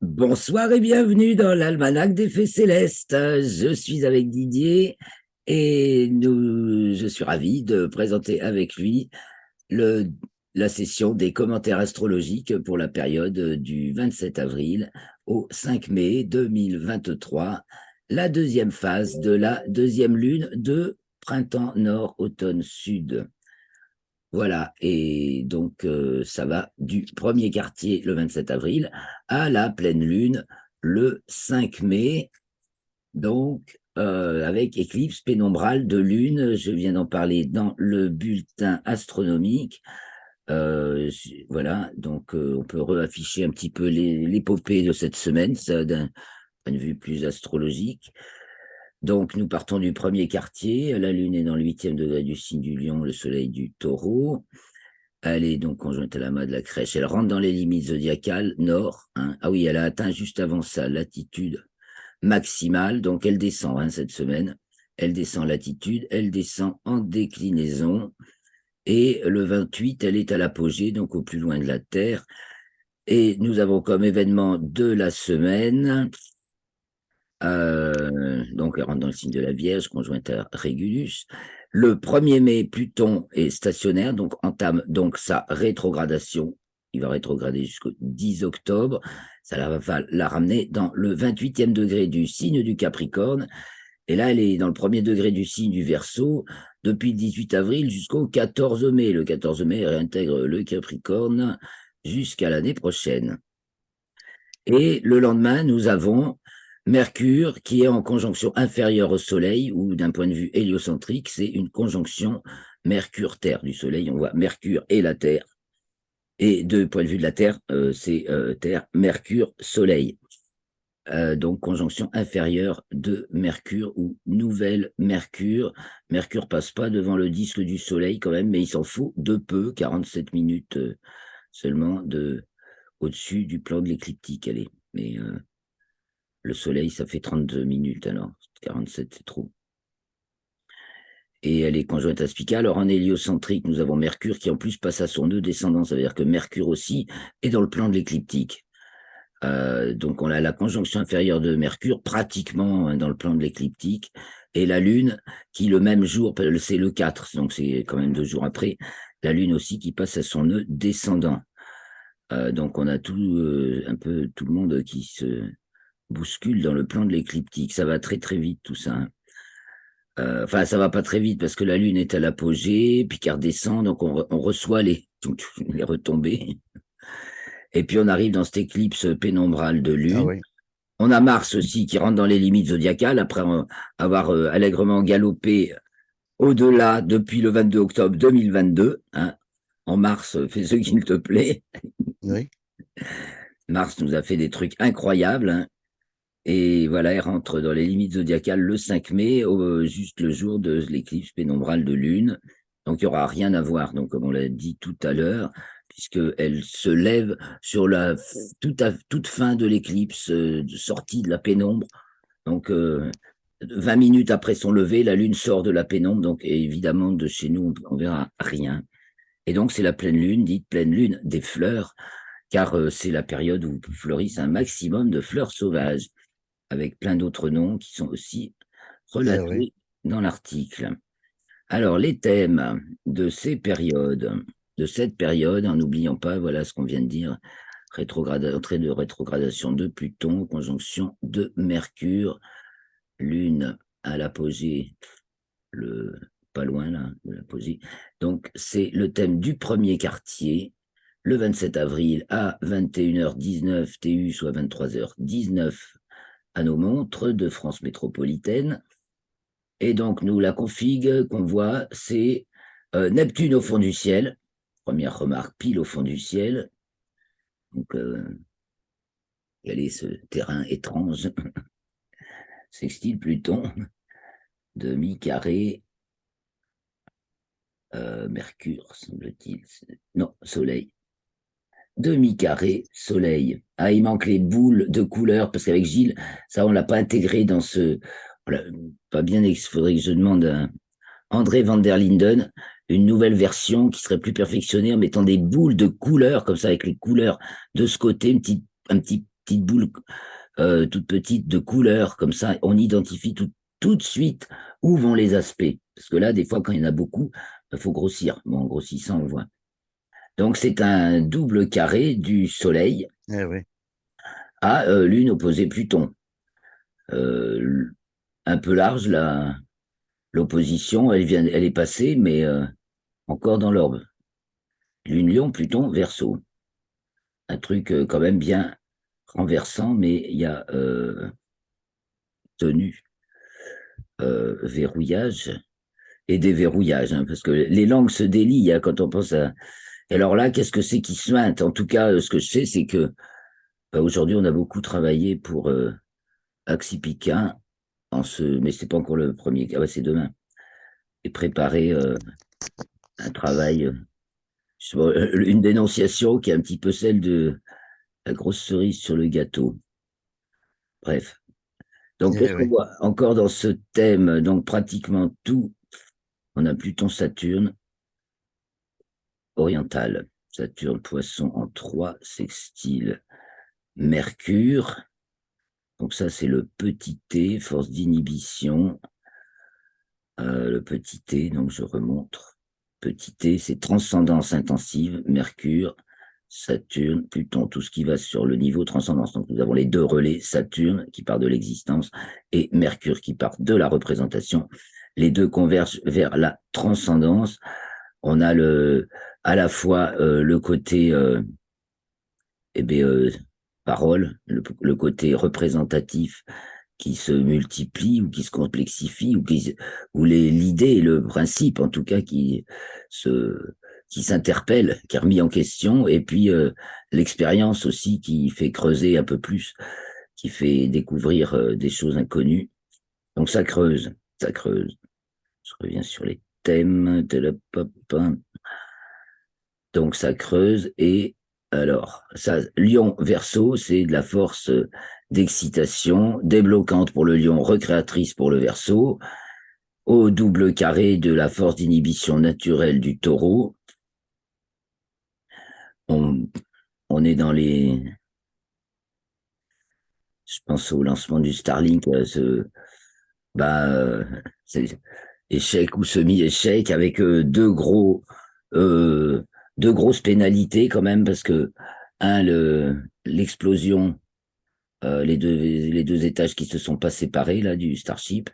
Bonsoir et bienvenue dans l'Almanach des Fées Célestes. Je suis avec Didier et je suis ravi de présenter avec lui le, la session des commentaires astrologiques pour la période du 27 avril au 5 mai 2023, la deuxième phase de la deuxième lune de printemps nord, automne sud. Voilà, et donc ça va du premier quartier le 27 avril à la pleine lune le 5 mai, donc avec éclipse pénombrale de lune. Je viens d'en parler dans le bulletin astronomique. Voilà, donc on peut réafficher un petit peu l'épopée de cette semaine, ça d'un point de vue plus astrologique. Donc nous partons du premier quartier, la lune est dans le 8e degré du signe du Lion, le soleil du Taureau. Elle est donc conjointe à la main de la crèche. Elle rentre dans les limites zodiacales nord. Hein. Ah oui, elle a atteint juste avant sa latitude maximale. Donc elle descend cette semaine. Elle descend latitude. Elle descend en déclinaison. Et le 28, elle est à l'apogée, donc au plus loin de la Terre. Et nous avons comme événement de la semaine, donc elle rentre dans le signe de la Vierge, conjointe à Régulus. Le 1er mai, Pluton est stationnaire, donc entame donc sa rétrogradation. Il va rétrograder jusqu'au 10 octobre. Ça va la ramener dans le 28e degré du signe du Capricorne. Et là, elle est dans le 1er degré du signe du Verseau depuis le 18 avril jusqu'au 14 mai. Le 14 mai, elle réintègre le Capricorne jusqu'à l'année prochaine. Et le lendemain, nous avons Mercure qui est en conjonction inférieure au Soleil, ou d'un point de vue héliocentrique, c'est une conjonction Mercure-Terre du Soleil. On voit Mercure et la Terre. Et de point de vue de la Terre, c'est Terre, Mercure, Soleil. Donc conjonction inférieure de Mercure ou nouvelle Mercure. Mercure passe pas devant le disque du Soleil quand même, mais il s'en fout de peu, 47 minutes seulement au-dessus du plan de l'écliptique, elle est. Mais le Soleil, ça fait 32 minutes, alors 47, c'est trop. Et elle est conjointe à Spica. Alors en héliocentrique, nous avons Mercure qui en plus passe à son nœud descendant. Ça veut dire que Mercure aussi est dans le plan de l'écliptique. Donc on a la conjonction inférieure de Mercure pratiquement dans le plan de l'écliptique. Et la Lune qui le même jour, c'est le 4, donc c'est quand même 2 jours après, la Lune aussi qui passe à son nœud descendant. Donc on a un peu tout le monde qui se bouscule dans le plan de l'éclictique. Ça va très très vite tout ça. Hein. Enfin, ça va pas très vite parce que la Lune est à l'apogée, puis qu'elle redescend, donc on reçoit les retombées. Et puis on arrive dans cette éclipse pénombrale de Ah Lune. oui, On a Mars aussi qui rentre dans les limites zodiacales après avoir allègrement galopé au-delà depuis le 22 octobre 2022. Hein. En mars, fais ce qu'il te plaît. oui. Mars nous a fait des trucs incroyables. Hein. Et voilà, elle rentre dans les limites zodiacales le 5 mai, juste le jour de l'éclipse pénombrale de Lune. Donc, il n'y aura rien à voir, donc, comme on l'a dit tout à l'heure, puisqu'elle se lève sur toute fin de l'éclipse, sortie de la pénombre. Donc, 20 minutes après son lever, la Lune sort de la pénombre. Donc, évidemment, de chez nous, on verra rien. Et donc, c'est la pleine Lune, dite pleine Lune des fleurs, car c'est la période où fleurissent un maximum de fleurs sauvages avec plein d'autres noms qui sont aussi Eh oui. relatés dans l'article. Alors, les thèmes de ces périodes, de cette période, en n'oubliant pas, voilà ce qu'on vient de dire, entrée de rétrogradation de Pluton, conjonction de Mercure, Lune à l'apogée, pas loin là, de l'apogée. Donc, c'est le thème du premier quartier, le 27 avril à 21h19 TU, soit 23h19 à nos montres de France métropolitaine. Et donc, nous, la config qu'on voit, c'est Neptune au fond du ciel. Première remarque, pile au fond du ciel. Donc, quel est ce terrain étrange? Sextile Pluton, demi-carré, Mercure, semble-t-il. Non, Soleil. Demi-carré, Soleil. Ah, il manque les boules de couleurs, parce qu'avec Gilles, ça, on l'a pas intégré dans ce... Voilà, pas bien, il faudrait que je demande à André van der Linden, une nouvelle version qui serait plus perfectionnée en mettant des boules de couleurs, comme ça, avec les couleurs de ce côté, un petit petites boules toutes petites de couleurs, comme ça, on identifie tout de suite où vont les aspects. Parce que là, des fois, quand il y en a beaucoup, il faut grossir. Bon, en grossissant, on voit. Donc, c'est un double carré du Soleil Eh oui. à Lune opposée Pluton. Euh, un peu large, l'opposition, elle est passée, mais encore dans l'orbe. Lune Lion, Pluton, Verseau. Un truc quand même bien renversant, mais il y a tenue, verrouillage et déverrouillage, hein, parce que les langues se délient hein, quand on pense à. Et alors là, qu'est-ce que c'est qui se suinte? En tout cas, ce que je sais, c'est que aujourd'hui, on a beaucoup travaillé pour Axipica, mais c'est pas encore le premier. Ah ouais, c'est demain. Et préparer un travail, une dénonciation qui est un petit peu celle de la grosse cerise sur le gâteau. Bref. Donc, qu'est-ce Eh qu'on oui. voit encore dans ce thème? Donc, pratiquement tout. On a Pluton-Saturne oriental. Saturne, Poisson en 3, sextile, Mercure. Donc ça, c'est le petit t, force d'inhibition. Le petit t, donc je remonte. Petit t, c'est transcendance intensive, Mercure, Saturne, Pluton, tout ce qui va sur le niveau transcendance. Donc nous avons les deux relais, Saturne qui part de l'existence et Mercure qui part de la représentation. Les deux convergent vers la transcendance. On a à la fois le côté eh bien, parole, le côté représentatif qui se multiplie ou qui se complexifie ou l'idée, le principe en tout cas qui s'interpelle, qui est remis en question, et puis l'expérience aussi qui fait creuser un peu plus, qui fait découvrir des choses inconnues. Donc ça creuse, ça creuse. Je reviens sur les thèmes de la pop. Donc ça creuse et alors ça Lion Verseau, c'est de la force d'excitation, débloquante pour le Lion, recréatrice pour le Verseau, au double carré de la force d'inhibition naturelle du Taureau. On, on est dans je pense au lancement du Starlink, bah, c'est échec ou semi-échec avec euh, deux grosses pénalités quand même parce que l'explosion, les deux étages qui se sont pas séparés là du Starship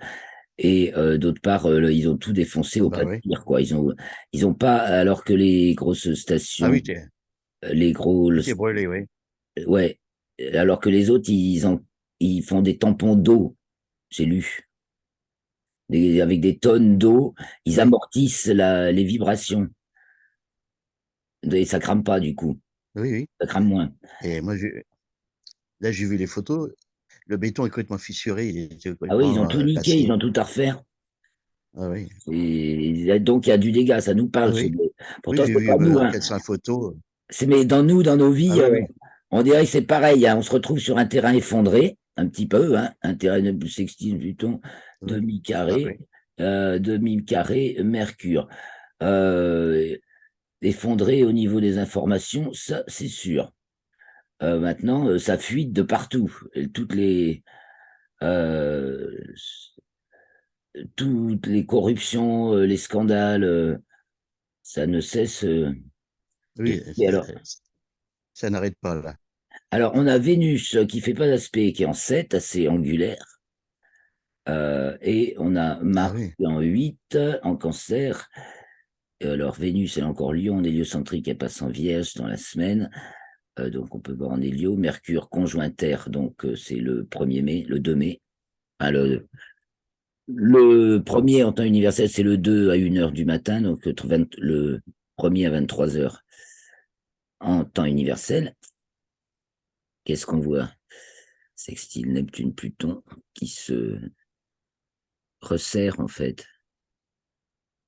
et d'autre part ils ont tout défoncé Ah au bah pas de oui. tir quoi. Ils ont pas alors que les grosses Ah stations, oui, les gros tu t'es brûlé, oui. ouais, alors que les autres ils font des tampons d'eau. J'ai lu. Avec des tonnes d'eau, ils Oui, amortissent les vibrations. Et ça crame pas du coup, oui, oui. ça crame moins. Et moi, là, j'ai vu les photos. Le béton est complètement fissuré, il était Ah oui, ils ont complètement tout niqué, ils cassé. ont tout à refaire. Ah oui. Et donc il y a du dégât, ça nous Ah parle. oui. Oui, Pourtant, j'ai c'est vu pas nous, hein. 400 photos. Mais dans nos Ah vies, oui, oui. on dirait que c'est pareil, hein. On se retrouve sur un terrain effondré, un petit peu, hein. Un terrain de sextile, Pluton, Oui. Ah demi-carré, oui. demi-carré, Mercure. Euh, effondré au niveau des informations, ça c'est sûr. Maintenant, ça fuite de partout. Et euh, toutes les corruptions, les scandales, ça ne cesse. Oui, Et ça n'arrête pas là. alors, on a Vénus qui fait pas d'aspect, qui est en 7, assez angulaire, et on a Ah Mars oui. en 8, en Cancer. Et alors, Vénus, elle est encore Lion, en héliocentrique, elle passe en Vierge dans la semaine. Donc, on peut voir en hélio. Mercure conjoint Terre, donc c'est le 1er mai, le 2 mai. Enfin, le premier en temps universel, c'est le 2 à 1 heure du matin, donc le premier à 23 heures en temps universel. Qu'est-ce qu'on voit? Sextile Neptune, Pluton, qui se resserre en fait.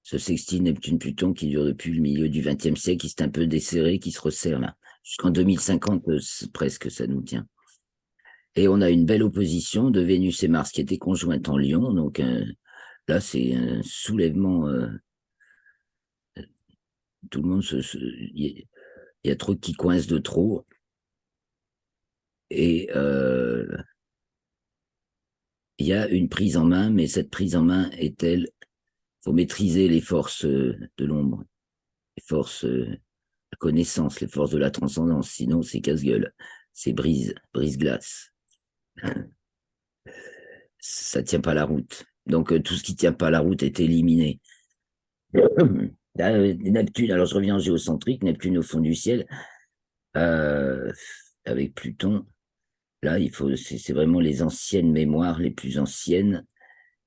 Ce sextile Neptune, Pluton qui dure depuis le milieu du XXe siècle, qui s'est un peu desserré, qui se resserre là. Jusqu'en 2050, presque, ça nous tient. Et on a une belle opposition de Vénus et Mars qui étaient conjointes en Lion, donc là, c'est un soulèvement. Tout le monde il y a trop qui coince de trop. Et il y a une prise en main, mais cette prise en main est-elle, faut maîtriser les forces de l'ombre, les forces la connaissance, les forces de la transcendance, sinon c'est casse-gueule, c'est brise-glace. Ça tient pas la route. Donc tout ce qui tient pas la route est éliminé. Neptune, alors je reviens en géocentrique, Neptune au fond du ciel, euh, avec Pluton, là c'est vraiment les anciennes mémoires, les plus anciennes,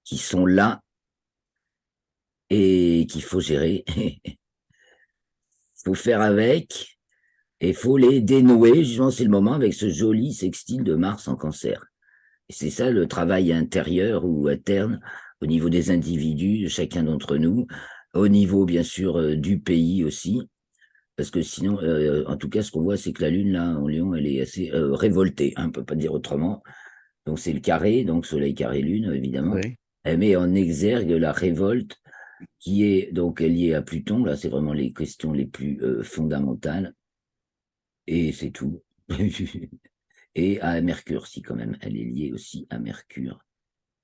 qui sont là et qu'il faut gérer. Faut faire avec et faut les dénouer. Justement, c'est le moment avec ce joli sextile de Mars en Cancer. Et c'est ça le travail intérieur ou interne au niveau des individus, de chacun d'entre nous, au niveau bien sûr du pays aussi, parce que sinon, en tout cas, ce qu'on voit, c'est que la Lune là en Lion, elle est assez révoltée, hein, on peut pas dire autrement. Donc c'est le carré, donc Soleil carré Lune évidemment. Oui. Elle met en exergue la révolte qui est donc liée à Pluton. Là, c'est vraiment les questions les plus fondamentales et c'est tout. Et à Mercure, si quand même, elle est liée aussi à Mercure,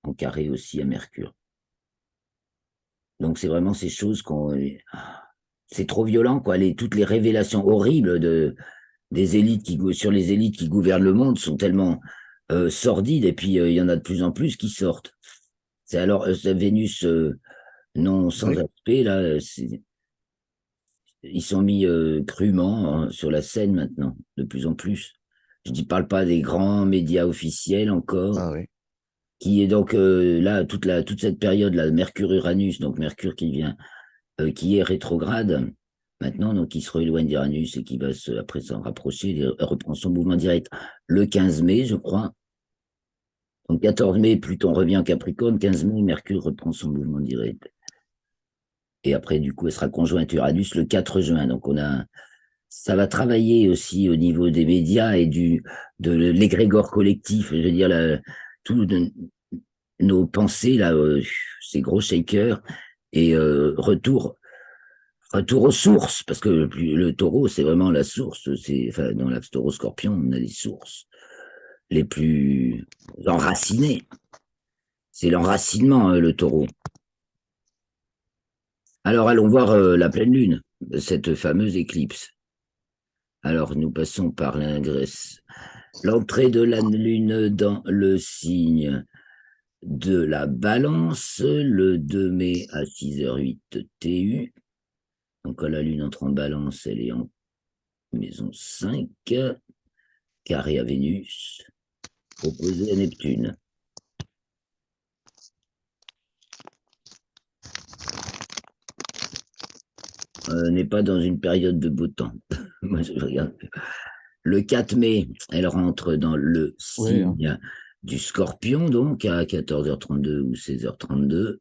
en carré aussi à Mercure. Donc c'est vraiment ces choses qu'on... C'est trop violent, quoi. Toutes les révélations horribles des élites sur les élites qui gouvernent le monde sont tellement sordides, et puis il y en a de plus en plus qui sortent. C'est alors Vénus non sans Oui. aspect, là, ils sont mis crûment hein, sur la scène maintenant, de plus en plus. Je ne parle pas des grands médias officiels encore, Ah oui. qui est donc là, toute cette période-là, Mercure-Uranus, donc Mercure qui vient, qui est rétrograde, maintenant, donc qui se rééloigne d'Uranus et qui va après s'en rapprocher, il reprend son mouvement direct le 15 mai, je crois. Donc 14 mai, Pluton revient en Capricorne, 15 mai, Mercure reprend son mouvement direct. Et après, du coup, elle sera conjointe Uranus le 4 juin. Donc ça va travailler aussi au niveau des médias et de l'égrégore collectif. Je veux dire, tout nos pensées, là, ces gros shakers, et retour aux sources, parce que le taureau, c'est vraiment la source. Enfin, dans l'axe taureau-scorpion, on a les sources les plus enracinées. C'est l'enracinement, le taureau. Alors, allons voir la pleine lune, cette fameuse éclipse. Alors, nous passons par l'ingresse. L'entrée de la lune dans le signe de la balance, le 2 mai à 6h08 TU. Donc, quand la lune entre en balance, elle est en maison 5, carré à Vénus, opposé à Neptune. On n'est pas dans une période de beau temps. Moi, je regarde. Le 4 mai, elle rentre dans le Oui, hein. signe du Scorpion, donc à 14h32 ou 16h32.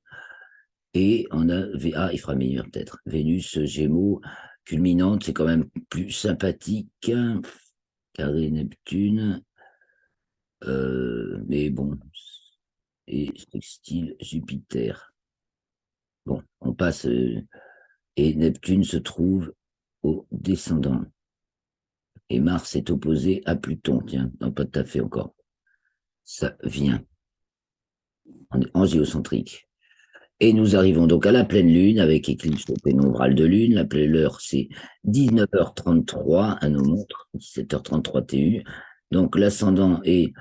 Et on a, il fera meilleur peut-être. Vénus, Gémeaux, culminante, c'est quand même plus sympathique. Carré Neptune, mais bon, et sextile Jupiter. Bon, on passe, et Neptune se trouve au descendant. Et Mars est opposé à Pluton, tiens, non, pas tout à fait encore. Ça vient en géocentrique. Et nous arrivons donc à la pleine lune avec éclipse pénombrale de lune. L'heure, c'est 19h33 à nos montres, 17h33 TU. Donc l'ascendant est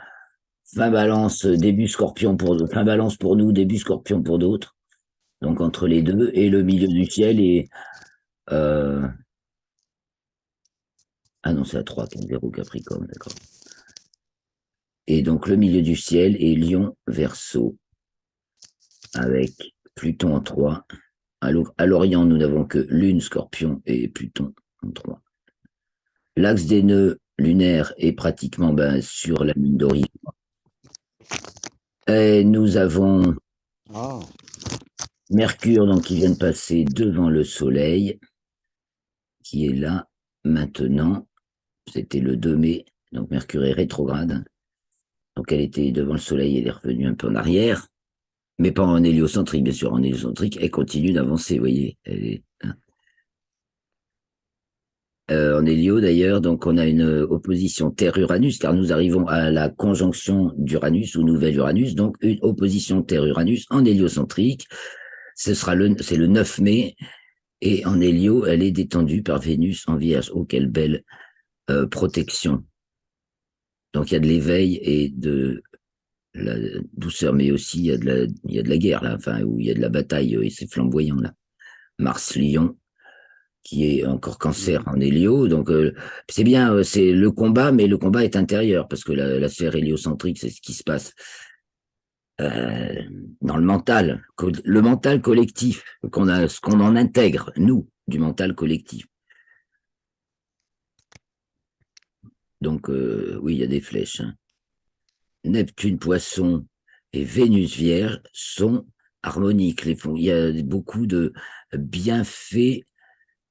fin balance, début scorpion fin balance pour nous, début scorpion pour d'autres. Donc entre les deux, et le milieu du ciel est ah non, c'est à 3, 0 Capricorne, d'accord. Et donc le milieu du ciel est Lion Verseau, avec Pluton en 3. À l'Orient, nous n'avons que Lune, Scorpion et Pluton en 3. L'axe des nœuds lunaires est pratiquement sur la ligne d'horizon. Et nous avons Mercure donc, qui vient de passer devant le Soleil, qui est là maintenant. C'était le 2 mai, donc Mercure est rétrograde. Donc elle était devant le Soleil, elle est revenue un peu en arrière, mais pas en héliocentrique, bien sûr. En héliocentrique, elle continue d'avancer, vous voyez. Elle est, hein. En hélio d'ailleurs, donc on a une opposition Terre-Uranus, car nous arrivons à la conjonction d'Uranus ou nouvel Uranus, donc une opposition Terre-Uranus en héliocentrique. C'est le 9 mai, et en hélio, elle est détendue par Vénus en Vierge. Oh, quelle belle protection. Donc il y a de l'éveil et de la douceur, mais aussi il y a de la guerre là, enfin, où il y a de la bataille, et c'est flamboyant là. Mars-Lion, qui est encore Cancer Mhm. en hélio. Donc c'est bien, c'est le combat, mais le combat est intérieur, parce que la sphère héliocentrique, c'est ce qui se passe euh, dans le mental collectif, ce qu'on en intègre, nous, du mental collectif. Donc oui, il y a des flèches, hein. Neptune, Poisson et Vénus, Vierge sont harmoniques. Il y a beaucoup de bienfaits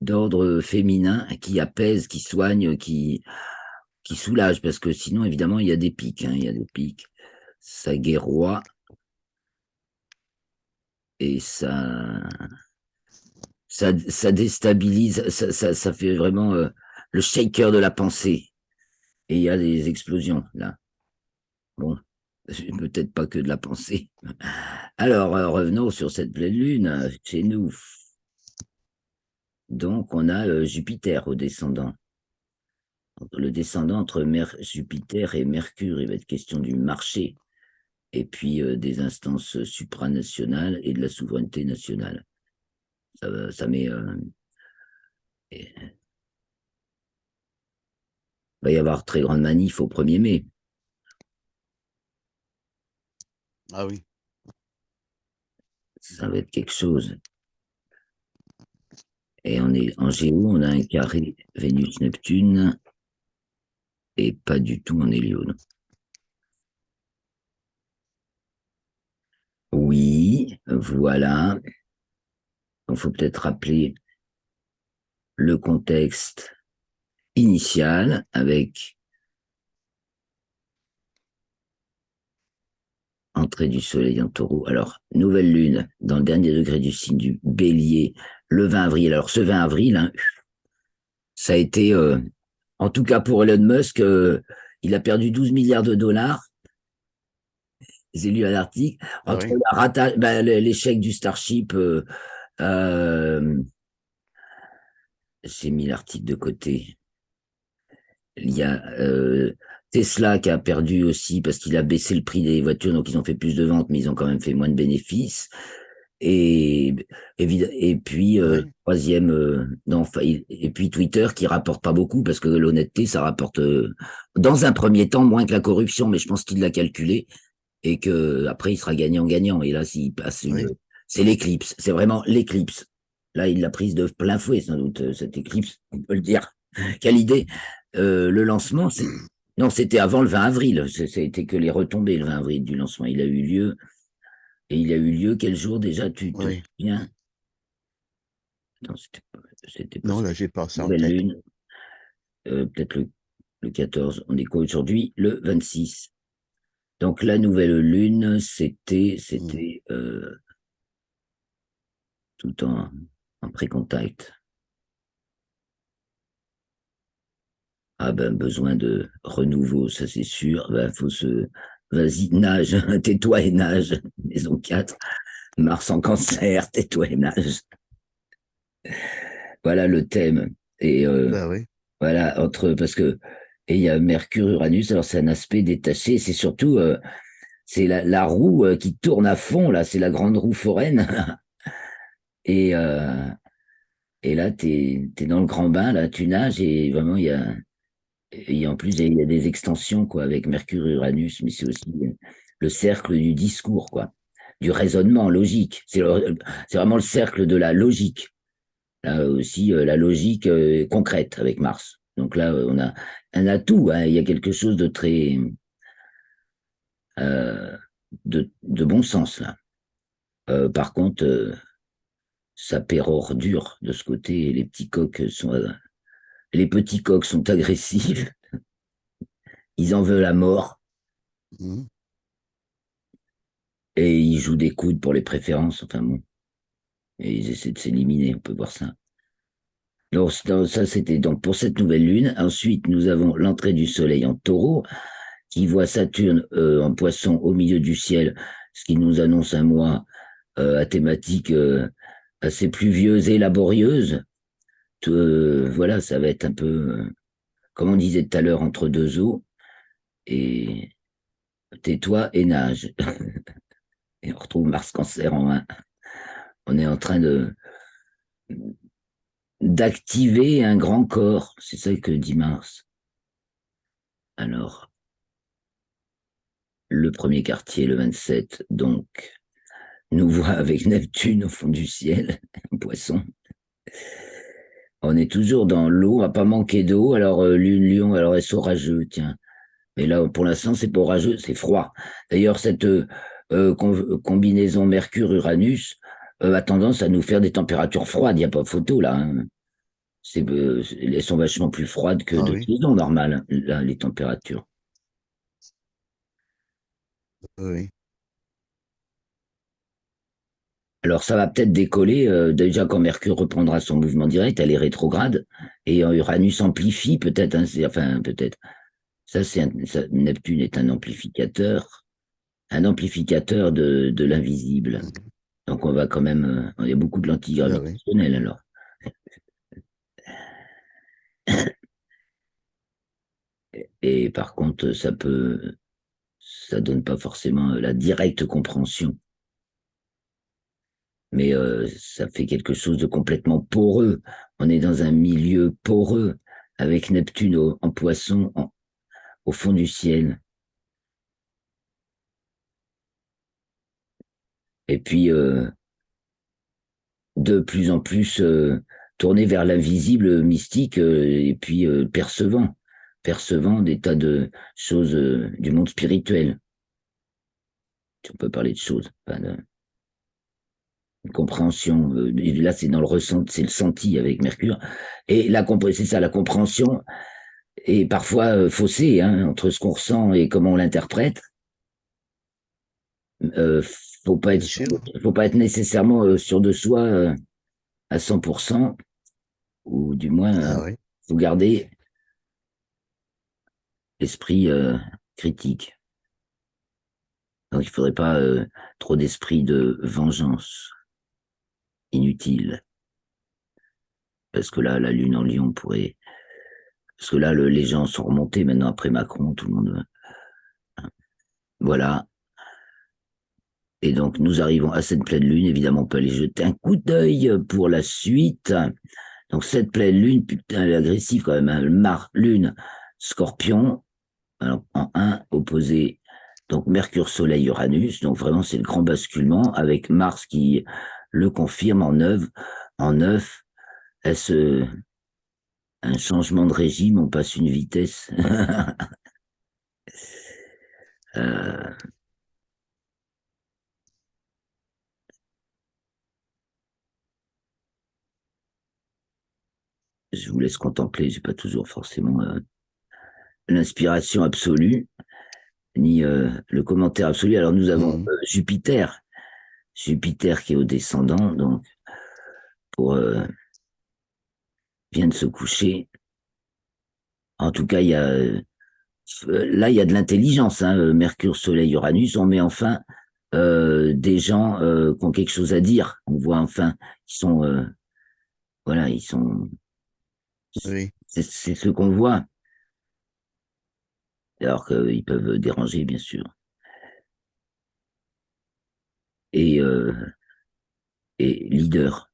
d'ordre féminin qui apaisent, qui soignent, qui soulagent, parce que sinon, évidemment, il y a des pics, hein, il y a des pics. Ça guerroie et ça déstabilise, ça fait vraiment le shaker de la pensée. Et il y a des explosions, là. Bon, peut-être pas que de la pensée. Alors, revenons sur cette pleine lune, chez nous. Donc, on a Jupiter au descendant. Le descendant entre Jupiter et Mercure, il va être question du marché, et puis des instances supranationales et de la souveraineté nationale. Ça met. Il va y avoir très grande manif au 1er mai. Ah oui. Ça va être quelque chose. Et on est en Géo, on a un carré Vénus-Neptune et pas du tout en Hélio. Oui, voilà. Il faut peut-être rappeler le contexte initial avec entrée du soleil en taureau. Alors, nouvelle lune dans le dernier degré du signe du bélier le 20 avril. Alors, ce 20 avril, hein, ça a été, en tout cas pour Elon Musk, il a perdu 12 milliards de dollars. J'ai lu un article Ah entre oui. l'échec du Starship. Euh, j'ai mis l'article de côté. Il y a Tesla qui a perdu aussi parce qu'il a baissé le prix des voitures, donc ils ont fait plus de ventes, mais ils ont quand même fait moins de bénéfices. Et, et puis, Ouais. troisième, non, et puis Twitter qui rapporte pas beaucoup parce que l'honnêteté, ça rapporte dans un premier temps moins que la corruption, mais je pense qu'il l'a calculé et que après il sera gagnant-gagnant. Et là, s'il passe Oui. c'est l'éclipse, c'est vraiment l'éclipse. Là, il l'a prise de plein fouet, sans doute, cette éclipse, on peut le dire. Quelle idée. Le lancement, non, c'était avant le 20 avril. C'était que les retombées le 20 avril du lancement. Il a eu lieu, et il a eu lieu quel jour déjà, tu te Oui. souviens? Non, c'était pas Non, ça. là, j'ai pas ça en Nouvelle tête. lune, peut-être le 14. On est quoi aujourd'hui? Le 26. Donc la nouvelle lune, Mhm. c'était tout en pré-contact. Ah ben besoin de renouveau, ça c'est sûr. Ben faut vas-y nage, tais-toi et nage. Maison 4, Mars en Cancer, tais-toi et nage. Voilà le thème. Et Bah oui. voilà parce que et il y a Mercure, Uranus. Alors c'est un aspect détaché. C'est surtout c'est la roue qui tourne à fond là. C'est la grande roue foraine. Et et là t'es dans le grand bain là, tu nages et vraiment et en plus, il y a des extensions, quoi, avec Mercure et Uranus, mais c'est aussi le cercle du discours, quoi, du raisonnement logique. C'est vraiment le cercle de la logique. Là aussi, la logique concrète avec Mars. Donc là, on a un atout, hein, il y a quelque chose de très, euh, de bon sens, là. Par contre, ça pérore dur de ce côté, et les petits coqs sont agressifs, ils en veulent à mort. Mhm. Et ils jouent des coudes pour les préférences, enfin bon, et ils essaient de s'éliminer, on peut voir ça. Alors, ça, c'était donc pour cette nouvelle lune. Ensuite, nous avons l'entrée du soleil en taureau, qui voit Saturne en poisson au milieu du ciel, ce qui nous annonce un mois à thématique assez pluvieuse et laborieuse. Voilà, ça va être un peu, comme on disait tout à l'heure, entre deux eaux, et tais-toi et nage. Et on retrouve Mars Cancer en 1. On est en train de d'activer un grand corps. C'est ça que dit Mars. Alors, le premier quartier, le 27, donc, nous voit avec Neptune au fond du ciel, un poisson. On est toujours dans l'eau, à pas manquer d'eau. Alors, Lune, Lion, alors est-ce orageux, tiens. Mais là, pour l'instant, c'est pas orageux, c'est froid. D'ailleurs, cette combinaison Mercure-Uranus a tendance à nous faire des températures froides. Il n'y a pas photo, là, hein. Elles sont vachement plus froides que Ah de oui, saison normale, là, les températures. oui. Alors, ça va peut-être décoller, déjà quand Mercure reprendra son mouvement direct, elle est rétrograde, et Uranus amplifie peut-être, hein, enfin, peut-être. Neptune est un amplificateur de l'invisible. Mhm. Donc, on va quand même, il y a beaucoup de lentilles Ah oui. gravitationnelles, alors. Et par contre, ça donne pas forcément la directe compréhension, mais ça fait quelque chose de complètement poreux. On est dans un milieu poreux avec Neptune en poisson au fond du ciel. Et puis, de plus en plus tourné vers l'invisible mystique et puis percevant des tas de choses du monde spirituel. Si on peut parler de choses, pas de compréhension. Et là, c'est dans le ressenti, c'est le senti avec Mercure. Et c'est ça, la compréhension est parfois faussée hein, entre ce qu'on ressent et comment on l'interprète. Euh, faut pas être, Bien sûr. faut pas être nécessairement sûr de soi à 100%, ou du moins, Ah oui. faut garder l'esprit critique. Donc, il faudrait pas trop d'esprit de vengeance inutile. Parce que là, la lune en lion pourrait. Parce que là, les gens sont remontés maintenant après Macron, tout le monde. Voilà. Et donc, nous arrivons à cette pleine lune. Évidemment, on peut aller jeter un coup d'œil pour la suite. Donc, cette pleine lune, putain, elle est agressive quand même, hein. Lune, Scorpion, alors, en 1, opposé. Donc, Mercure, Soleil, Uranus. Donc, vraiment, c'est le grand basculement avec Mars qui le confirme en 9. En 9, est-ce un changement de régime? On passe une vitesse. euh, je vous laisse contempler. J'ai pas toujours forcément l'inspiration absolue, ni le commentaire absolu. Alors nous avons Mhm. Jupiter qui est au descendant, donc pour vient de se coucher. En tout cas, là il y a de l'intelligence. Hein, Mercure, Soleil, Uranus. On met enfin des gens qui ont quelque chose à dire. On voit enfin qui sont voilà, ils sont Oui. c'est ce qu'on voit, alors qu'ils peuvent déranger bien sûr. Et leader.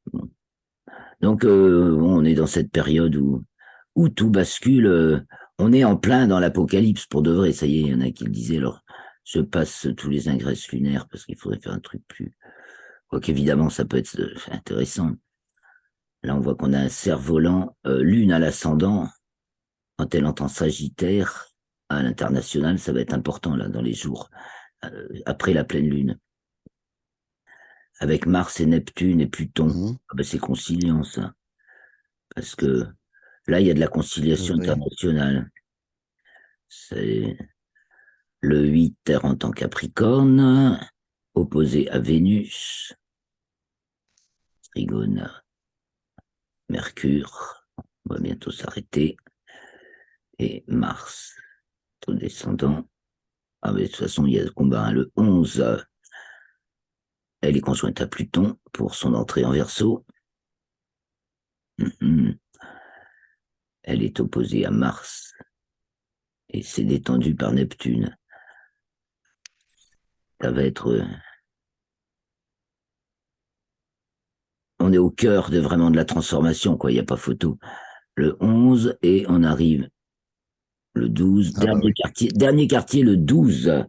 Donc, on est dans cette période où tout bascule. On est en plein dans l'apocalypse pour de vrai. Ça y est, il y en a qui le disaient. Alors, je passe tous les ingresses lunaires parce qu'il faudrait faire un truc plus. Quoique, évidemment, ça peut être intéressant. Là, on voit qu'on a un cerf-volant, lune à l'ascendant. Quand elle entend Sagittaire à l'international, ça va être important, là, dans les jours après la pleine lune. Avec Mars et Neptune et Pluton. Mhm. Ah ben, c'est conciliant, ça. Parce que là, il y a de la conciliation Oui. internationale. C'est le 8 Terre en tant Capricorne, opposé à Vénus, Trigone, Mercure. On va bientôt s'arrêter. Et Mars, ton descendant. Ah, mais de toute façon, il y a le combat, hein, le 11. Elle est conjointe à Pluton pour son entrée en Verseau. Mhm. Elle est opposée à Mars et c'est détendu par Neptune. Ça va être. On est au cœur de vraiment de la transformation, quoi. Il n'y a pas photo. Le 11 et on arrive le 12. Ah bah oui. Dernier quartier, le 12.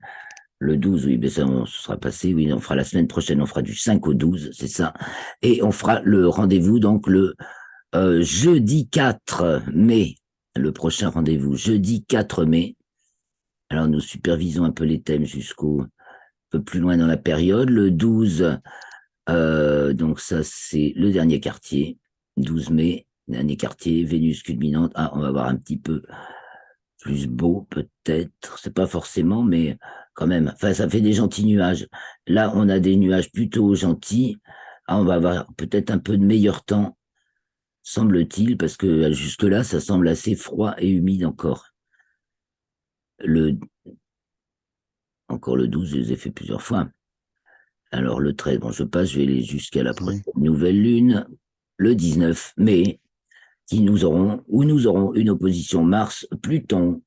Le 12, oui, mais ça, on se sera passé. Oui, on fera la semaine prochaine, on fera du 5 au 12, c'est ça. Et on fera le rendez-vous, donc, le jeudi 4 mai. Le prochain rendez-vous, jeudi 4 mai. Alors, nous supervisons un peu les thèmes jusqu'au un peu plus loin dans la période. Le 12, donc ça, c'est le dernier quartier. 12 mai, dernier quartier, Vénus culminante. Ah, on va voir un petit peu plus beau, peut-être. C'est pas forcément, mais quand même. Enfin, ça fait des gentils nuages. Là, on a des nuages plutôt gentils. Ah, on va avoir peut-être un peu de meilleur temps, semble-t-il, parce que jusque-là, ça semble assez froid et humide encore. Le, encore le 12, je les ai fait plusieurs fois. Alors le 13, bon, je passe, je vais aller jusqu'à la prochaine Si. nouvelle lune, le 19 mai, où nous aurons une opposition Mars-Pluton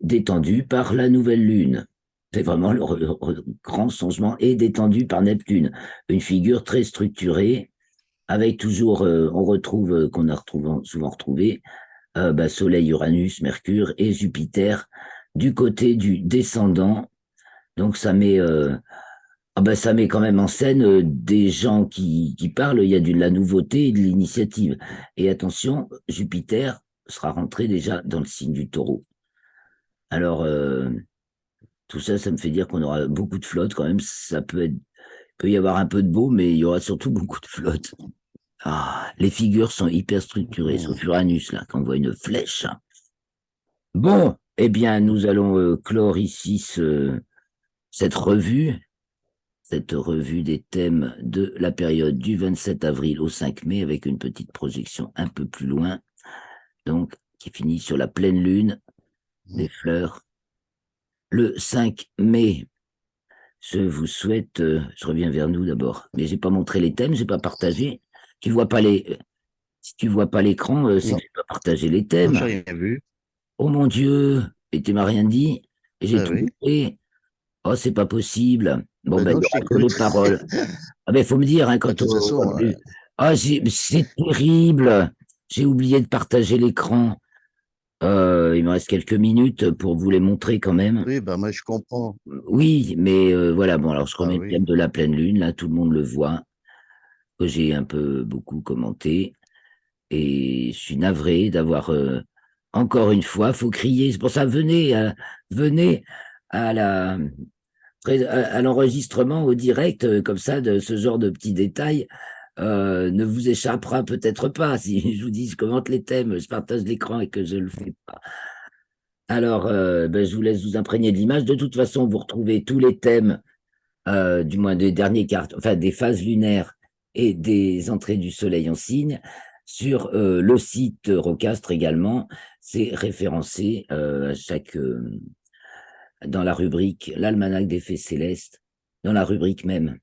détendue par la nouvelle lune. C'est vraiment le grand changement et détendu par Neptune. Une figure très structurée, avec toujours, on retrouve, qu'on a souvent retrouvé, Soleil, Uranus, Mercure et Jupiter du côté du descendant. Donc ça met quand même en scène des gens qui parlent. Il y a de la nouveauté et de l'initiative. Et attention, Jupiter sera rentré déjà dans le signe du Taureau. Alors tout ça, ça me fait dire qu'on aura beaucoup de flotte quand même. Peut y avoir un peu de beau, mais il y aura surtout beaucoup de flotte. Ah, les figures sont hyper structurées, sauf Mhm. Uranus là, qu'on voit une flèche. Bon, eh bien, nous allons clore ici cette revue des thèmes de la période du 27 avril au 5 mai avec une petite projection un peu plus loin, donc qui finit sur la pleine lune des fleurs. Le 5 mai, je vous souhaite, je reviens vers nous d'abord, mais j'ai pas montré les thèmes, j'ai pas partagé. Tu vois pas si tu vois pas l'écran, c'est que Non, j'ai pas partagé les non, thèmes. j'ai rien vu. Oh mon Dieu, et tu m'as rien dit, et j'ai Bah tout oui. montré. Oh, c'est pas possible. Bon, Bah ben, il non, y je aura que les t'écoute. paroles. Ah ben, faut me dire, hein, Bah, de quand toute on voit façon, plus. Ah, c'est terrible. J'ai oublié de partager l'écran. Il me reste quelques minutes pour vous les montrer quand même. oui, bah moi je comprends. Oui, mais voilà, bon, alors je Ah remets le thème oui. de la pleine lune, là, tout le monde le voit, que j'ai un peu beaucoup commenté. Et je suis navré d'avoir, encore une fois, faut crier. C'est pour ça, venez à à l'enregistrement au direct, comme ça, de ce genre de petits détails, ne vous échappera peut-être pas. Si je vous dis, je commente les thèmes, je partage l'écran et que je le fais pas. Alors, je vous laisse vous imprégner de l'image. De toute façon, vous retrouvez tous les thèmes, du moins des derniers cartes, enfin des phases lunaires et des entrées du soleil en signe, sur le site Rocastre également. C'est référencé dans la rubrique L'Almanach des faits célestes, dans la rubrique même.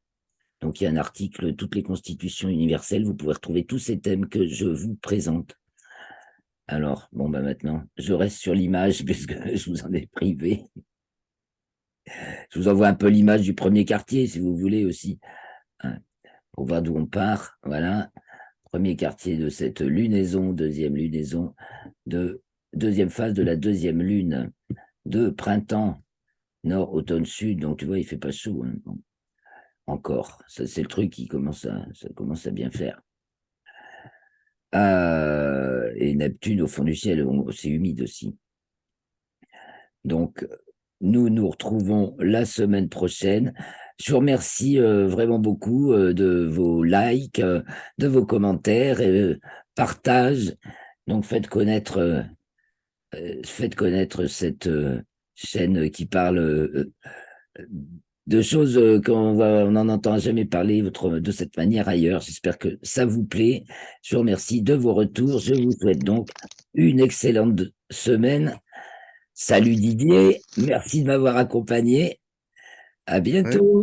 Donc il y a un article, toutes les constitutions universelles, vous pouvez retrouver tous ces thèmes que je vous présente. Alors, bon, maintenant, je reste sur l'image puisque je vous en ai privé. Je vous envoie un peu l'image du premier quartier, si vous voulez aussi, hein, pour voir d'où on part. Voilà, premier quartier de cette lunaison, deuxième phase de la deuxième lune de printemps, nord, automne, sud. Donc tu vois, il fait pas chaud, hein. Bon, encore. Ça, c'est le truc ça commence à bien faire. Et Neptune au fond du ciel, c'est humide aussi. Donc, nous nous retrouvons la semaine prochaine. Je vous remercie vraiment beaucoup de vos likes, de vos commentaires et partages. Donc, faites connaître cette chaîne qui parle de choses on n'en entend jamais parler de cette manière ailleurs. J'espère que ça vous plaît. Je vous remercie de vos retours. Je vous souhaite donc une excellente semaine. Salut Didier, merci de m'avoir accompagné. À Ouais. bientôt.